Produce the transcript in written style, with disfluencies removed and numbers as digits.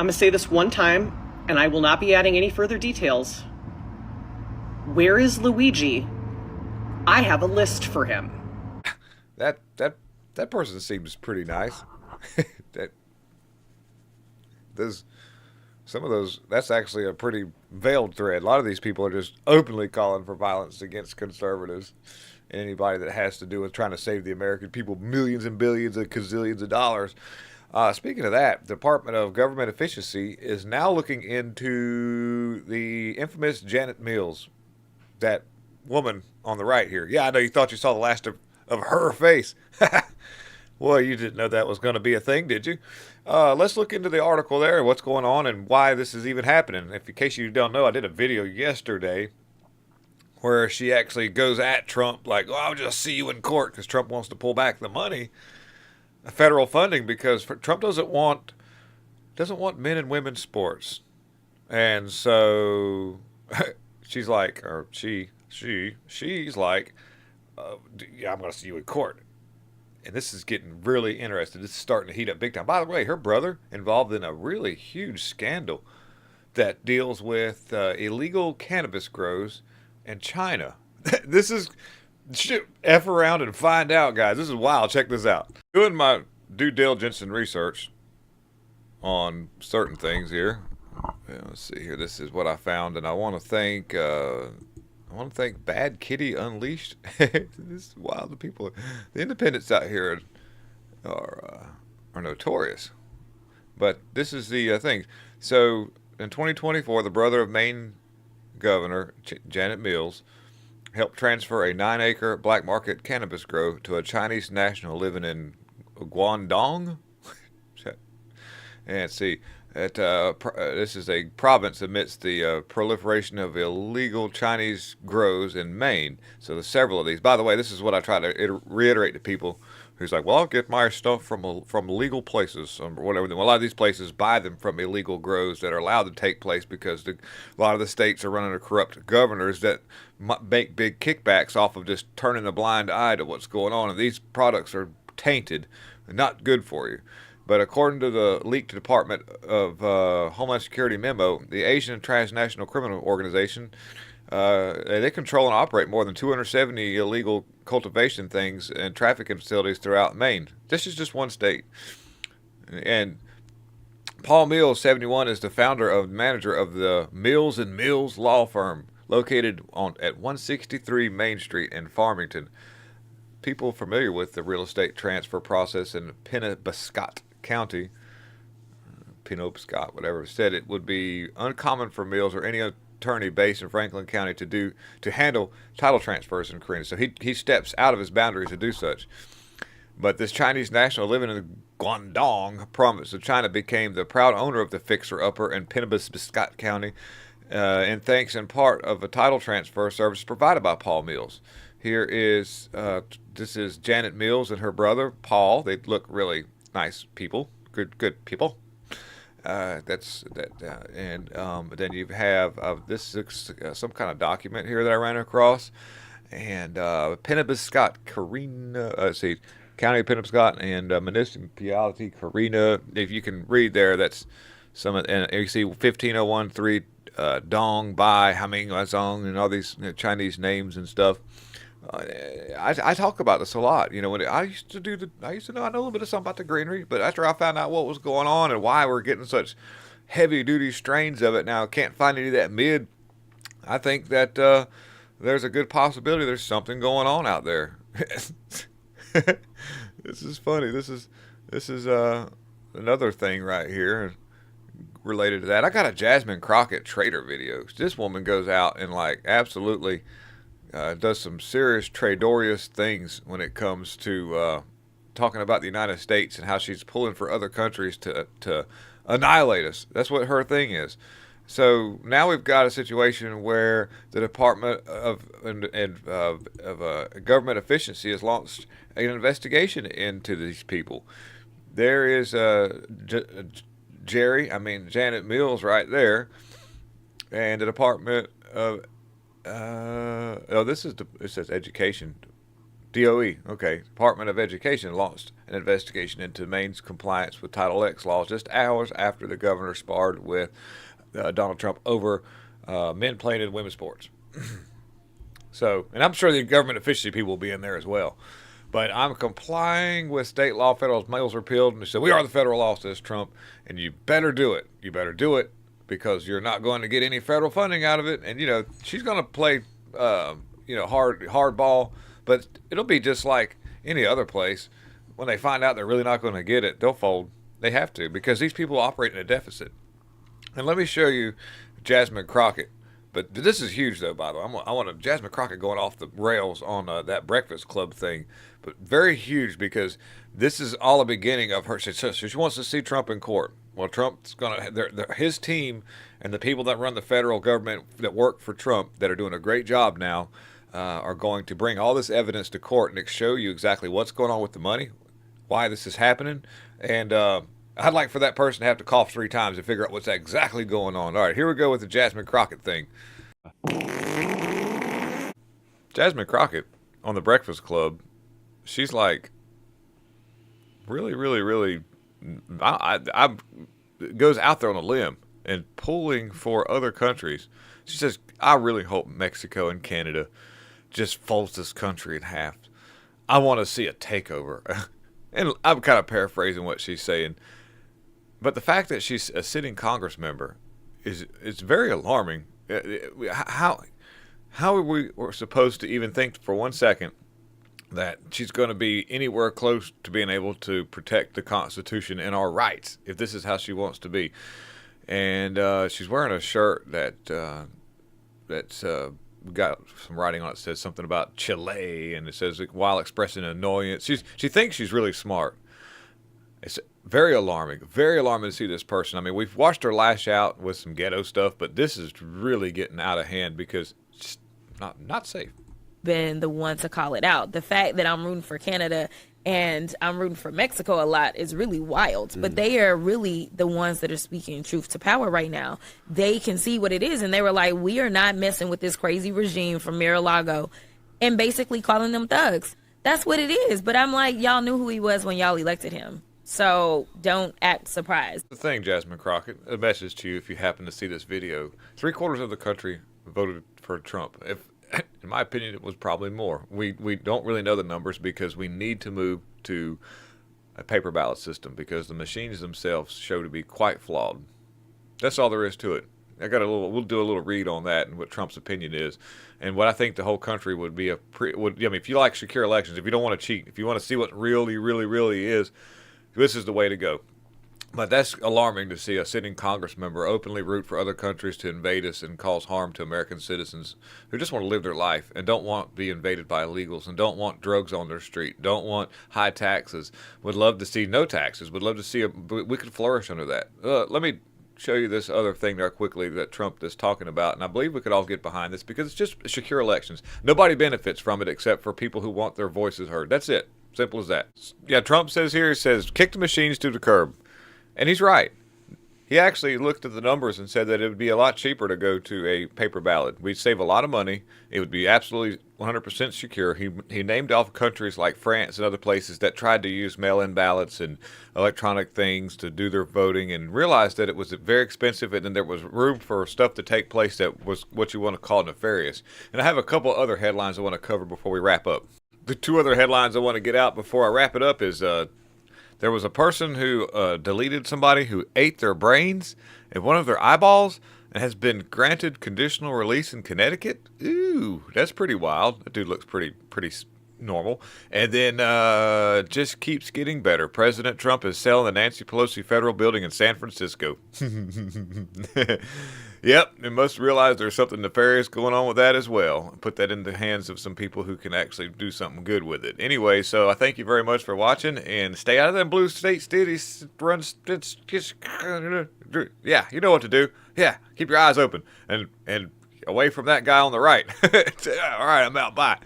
I'm going to say this one time, and I will not be adding any further details. Where is Luigi? I have a list for him. That person seems pretty nice. that those Some of those, that's actually a pretty veiled thread. A lot of these people are just openly calling for violence against conservatives and anybody that has to do with trying to save the American people millions and billions and gazillions of dollars. Speaking of that, the Department of Government Efficiency is now looking into the infamous Janet Mills, that woman on the right here. Yeah, I know you thought you saw the last of her face. Well, you didn't know that was going to be a thing, did you? Let's look into the article there and what's going on and why this is even happening. If in case you don't know, I did a video yesterday where she actually goes at Trump like, "Oh, I'll just see you in court," because Trump wants to pull back the money, federal funding, because Trump doesn't want men and women's sports, and so she's like, or she's like, yeah, I'm going to see you in court. And this is getting really interesting. This is starting to heat up big time. By the way, her brother involved in a really huge scandal that deals with illegal cannabis grows in China. This is shit. F around and find out, guys. This is wild. Check this out. Doing my due diligence and research on certain things here. Let's see here. This is what I found, and I want to thank. Bad Kitty Unleashed. This is wild. The independents out here are notorious. But this is the thing. So in 2024, the brother of Maine Governor Janet Mills helped transfer a 9-acre black market cannabis grow to a Chinese national living in Guangdong. And see, this is a province amidst the proliferation of illegal Chinese grows in Maine. So there's several of these. By the way, this is what I try to reiterate to people who's like, well, I'll get my stuff from legal places or whatever. Well, a lot of these places buy them from illegal grows that are allowed to take place because a lot of the states are running under corrupt governors that make big kickbacks off of just turning a blind eye to what's going on. And these products are tainted and not good for you. But according to the leaked Department of Homeland Security memo, the Asian Transnational Criminal Organization, they control and operate more than 270 illegal cultivation things and trafficking facilities throughout Maine. This is just one state. And Paul Mills, 71, is the founder and manager of the Mills and Mills law firm, located at 163 Main Street in Farmington. People familiar with the real estate transfer process in Penobscot County, Penobscot, whatever, said it would be uncommon for Mills or any attorney based in Franklin County to handle title transfers in Korea. So he steps out of his boundaries to do such. But this Chinese national living in Guangdong province of China became the proud owner of the fixer-upper in Penobscot County, and thanks in part of a title transfer service provided by Paul Mills. Here is this is Janet Mills and her brother Paul. They look really nice people, good people. That's that, and then you have this is some kind of document here that I ran across, and Penobscot, Carina. County of Penobscot and Municipality Carina. If you can read there, that's some, and you see 15013 Dong Bai Haming Zong and all these Chinese names and stuff. I talk about this a lot. You know, when I used to know a little bit of something about the greenery, but after I found out what was going on and why we're getting such heavy duty strains of it now, can't find any of that mid. I think that there's a good possibility there's something going on out there. This is funny. This is another thing right here related to that. I got a Jasmine Crockett trader video. This woman goes out and like absolutely does some serious tradorious things when it comes to talking about the United States and how she's pulling for other countries to annihilate us. That's what her thing is. So now we've got a situation where the Department of Government Efficiency has launched an investigation into these people. There is Janet Mills right there, and the Department of it says Education DOE, okay, Department of Education launched an investigation into Maine's compliance with Title X laws just hours after the governor sparred with Donald Trump over men playing in women's sports. So, and I'm sure the government efficiency people will be in there as well. But I'm complying with state law. Federal mail's repealed. And they said, we are the federal law, says Trump. And you better do it. You better do it because you're not going to get any federal funding out of it. And, she's going to play, hard ball. But it'll be just like any other place. When they find out they're really not going to get it, they'll fold. They have to because these people operate in a deficit. And let me show you Jasmine Crockett. But this is huge, though, by the way. I want Jasmine Crockett going off the rails on that Breakfast Club thing. But very huge because this is all a beginning of her. So she wants to see Trump in court. Well, Trump's going to, his team and the people that run the federal government that work for Trump that are doing a great job now are going to bring all this evidence to court and show you exactly what's going on with the money, why this is happening. And I'd like for that person to have to cough 3 times to figure out what's exactly going on. All right, here we go with the Jasmine Crockett thing. Jasmine Crockett on the Breakfast Club, she's like really, really, really I goes out there on a limb and pulling for other countries. She says, I really hope Mexico and Canada just folds this country in half. I want to see a takeover. And I'm kind of paraphrasing what she's saying. But the fact that she's a sitting Congress member is very alarming. How are we supposed to even think for 1 second that she's going to be anywhere close to being able to protect the Constitution and our rights if this is how she wants to be? And she's wearing a shirt that's got some writing on it that says something about Chile, and it says while expressing annoyance. She thinks she's really smart. It's very alarming to see this person. I mean, we've watched her lash out with some ghetto stuff, but this is really getting out of hand because it's not safe. Been the one to call it out. The fact that I'm rooting for Canada and I'm rooting for Mexico a lot is really wild. But they are really the ones that are speaking truth to power right now. They can see what it is, and they were like, we are not messing with this crazy regime from Mar-a-Lago, and basically calling them thugs. That's what it is. But I'm like, y'all knew who he was when y'all elected him. So don't act surprised. The thing, Jasmine Crockett, a message to you if you happen to see this video. 3/4 of the country voted for Trump. In my opinion, it was probably more. We don't really know the numbers because we need to move to a paper ballot system because the machines themselves show to be quite flawed. That's all there is to it. We'll do a little read on that and what Trump's opinion is, and what I think the whole country would be if you like secure elections, if you don't want to cheat, if you want to see what really, really, really is, this is the way to go. But that's alarming to see a sitting Congress member openly root for other countries to invade us and cause harm to American citizens who just want to live their life and don't want to be invaded by illegals and don't want drugs on their street, don't want high taxes, would love to see no taxes, would love to see we could flourish under that. Let me show you this other thing there quickly that Trump is talking about, and I believe we could all get behind this because it's just secure elections. Nobody benefits from it except for people who want their voices heard. That's it. Simple as that. Yeah, Trump says here, he says, kick the machines to the curb. And he's right. He actually looked at the numbers and said that it would be a lot cheaper to go to a paper ballot. We'd save a lot of money. It would be absolutely 100% secure. He named off countries like France and other places that tried to use mail-in ballots and electronic things to do their voting and realized that it was very expensive and then there was room for stuff to take place that was what you want to call nefarious. And I have a couple other headlines I want to cover before we wrap up. The 2 other headlines I want to get out before I wrap it up is there was a person who deleted somebody who ate their brains and one of their eyeballs and has been granted conditional release in Connecticut. Ooh, that's pretty wild. That dude looks pretty normal. And then just keeps getting better. President Trump is selling the Nancy Pelosi Federal Building in San Francisco. Yep, and must realize there's something nefarious going on with that as well. Put that in the hands of some people who can actually do something good with it. Anyway, so I thank you very much for watching, and stay out of them blue state cities. Yeah, you know what to do. Yeah, keep your eyes open and away from that guy on the right. All right, I'm out. Bye.